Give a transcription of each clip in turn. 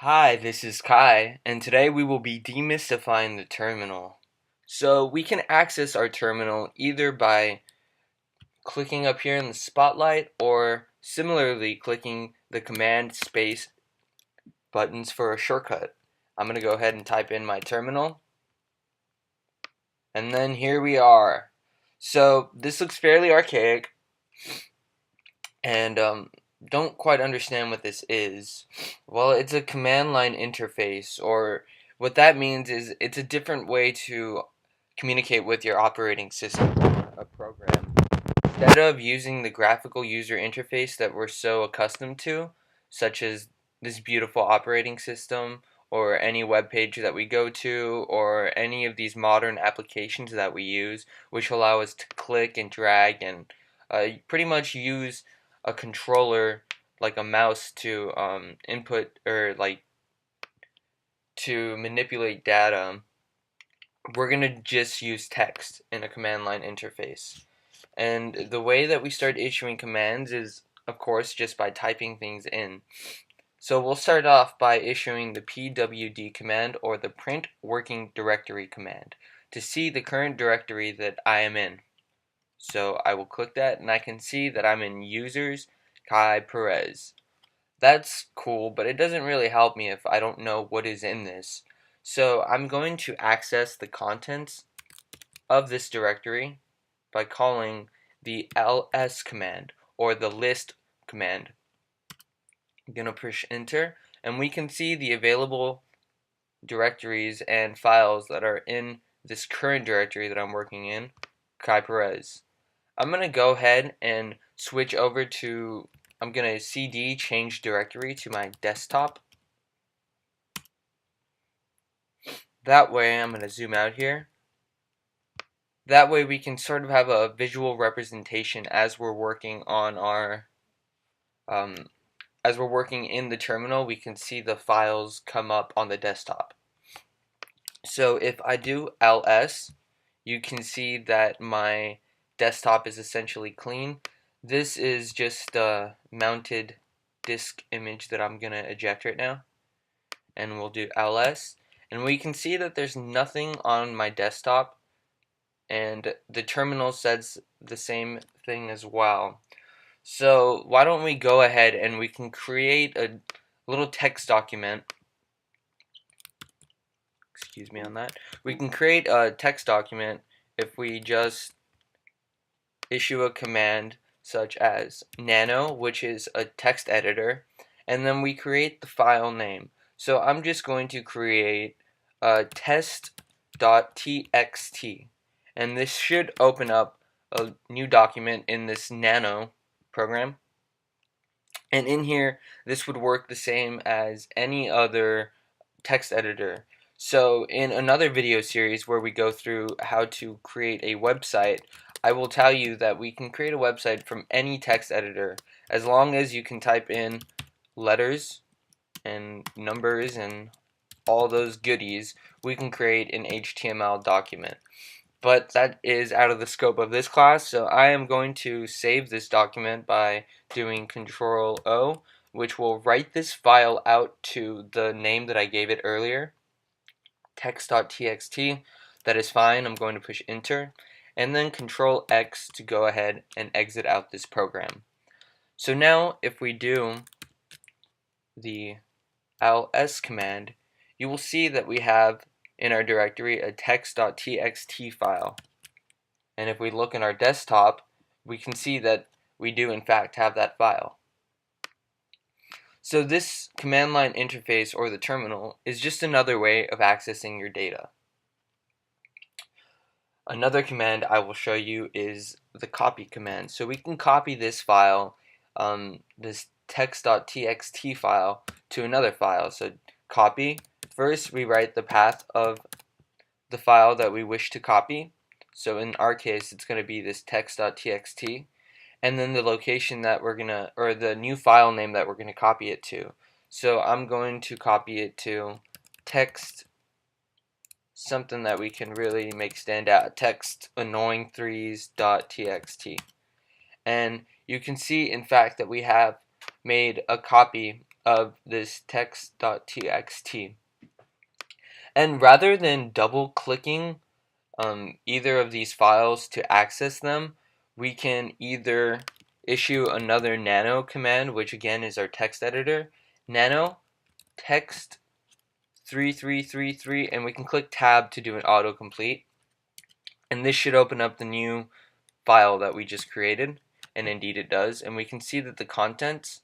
Hi, this is Kai, and today we will be demystifying the terminal. So we can access our terminal either by clicking up here in the spotlight or similarly clicking the command space buttons for a shortcut. I'm going to go ahead and type in my terminal, and then here we are. So this looks fairly archaic, and don't quite understand what this is. Well, it's a command line interface, or what that means is it's a different way to communicate with your operating system, a program. Instead of using the graphical user interface that we're so accustomed to, such as this beautiful operating system, or any web page that we go to, or any of these modern applications that we use, which allow us to click and drag and pretty much use a controller like a mouse to input or like to manipulate data. We're going to just use text in a command line interface. And the way that we start issuing commands is, of course, just by typing things in. So we'll start off by issuing the pwd command, or the print working directory command, to see the current directory that I am in. So I will click that and I can see that I'm in users Kai Perez. That's cool, but it doesn't really help me if I don't know what is in this. So I'm going to access the contents of this directory by calling the ls command, or the list command. I'm going to push enter, and we can see the available directories and files that are in this current directory that I'm working in, Kai Perez. I'm going to go ahead and switch over to, I'm going to cd change directory to my desktop. That way, I'm going to zoom out here. That way we can sort of have a visual representation as we're working on our as we're working in the terminal. We can see the files come up on the desktop. So if I do ls, you can see that my desktop is essentially clean. This is just a mounted disk image that I'm going to eject right now. And we'll do ls. And we can see that there's nothing on my desktop. And the terminal says the same thing as well. So why don't we go ahead and we can create a little text document. Excuse me on that. We can create a text document if we just issue a command such as nano, which is a text editor, and then we create the file name. So I'm just going to create test.txt, and this should open up a new document in this nano program. And in here, this would work the same as any other text editor. So in another video series where we go through how to create a website, I will tell you that we can create a website from any text editor as long as you can type in letters and numbers and all those goodies. We can create an HTML document. But that is out of the scope of this class, so I am going to save this document by doing Control O, which will write this file out to the name that I gave it earlier, text.txt. That is fine. I'm going to push enter, and then Control X to go ahead and exit out this program. So now if we do the ls command, you will see that we have in our directory a text.txt file. And if we look in our desktop, we can see that we do in fact have that file. So this command line interface, or the terminal, is just another way of accessing your data. Another command I will show you is the copy command. So we can copy this file, this text.txt file, to another file. So copy. First we write the path of the file that we wish to copy. So in our case, it's going to be this text.txt, and then the location that we're gonna, or the new file name that we're gonna copy it to. So I'm going to copy it to text, something that we can really make stand out, text annoying3s.txt. And you can see in fact that we have made a copy of this text.txt. And rather than double clicking either of these files to access them, we can either issue another nano command, which again is our text editor, nano text 3333, and we can click tab to do an autocomplete. And this should open up the new file that we just created, and indeed it does. And we can see that the contents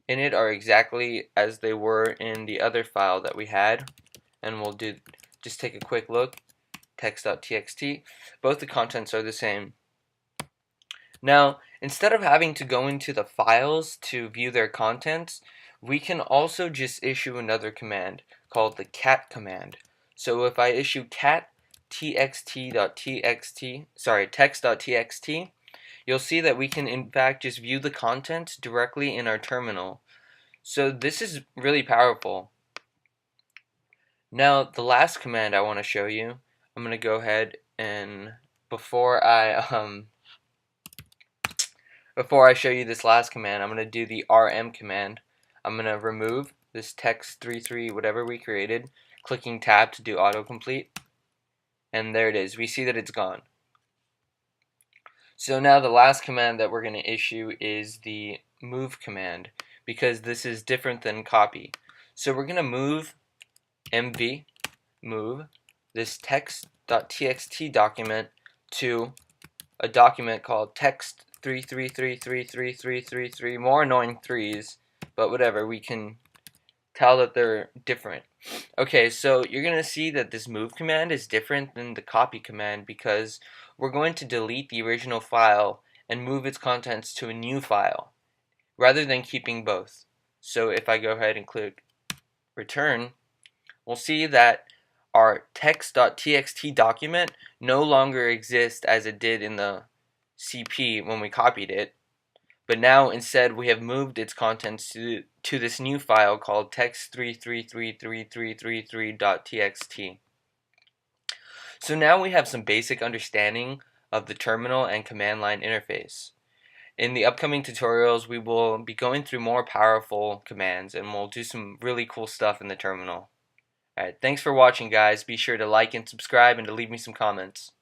in it are exactly as they were in the other file that we had. And we'll just take a quick look. Text.txt. Both the contents are the same. Now, instead of having to go into the files to view their contents, we can also just issue another command called the cat command. So if I issue cat text.txt, you'll see that we can in fact just view the contents directly in our terminal. So this is really powerful. Now, the last command I want to show you, I'm going to go ahead and before I show you this last command, I'm going to do the rm command. I'm going to remove this text33 whatever we created, clicking tab to do autocomplete, and there it is. We see that it's gone. So now the last command that we're going to issue is the move command, because this is different than copy. So we're going to move move this text.txt document to a document called text 33333333, more annoying threes, but whatever, we can tell that they're different. Okay, so you're going to see that this move command is different than the copy command because we're going to delete the original file and move its contents to a new file rather than keeping both. So if I go ahead and click return, we'll see that our text.txt document no longer exists as it did in the CP when we copied it, but now instead we have moved its contents to this new file called text33333333.txt. So now we have some basic understanding of the terminal and command line interface. In the upcoming tutorials, we will be going through more powerful commands and we'll do some really cool stuff in the terminal. Alright, thanks for watching, guys. Be sure to like and subscribe and to leave me some comments.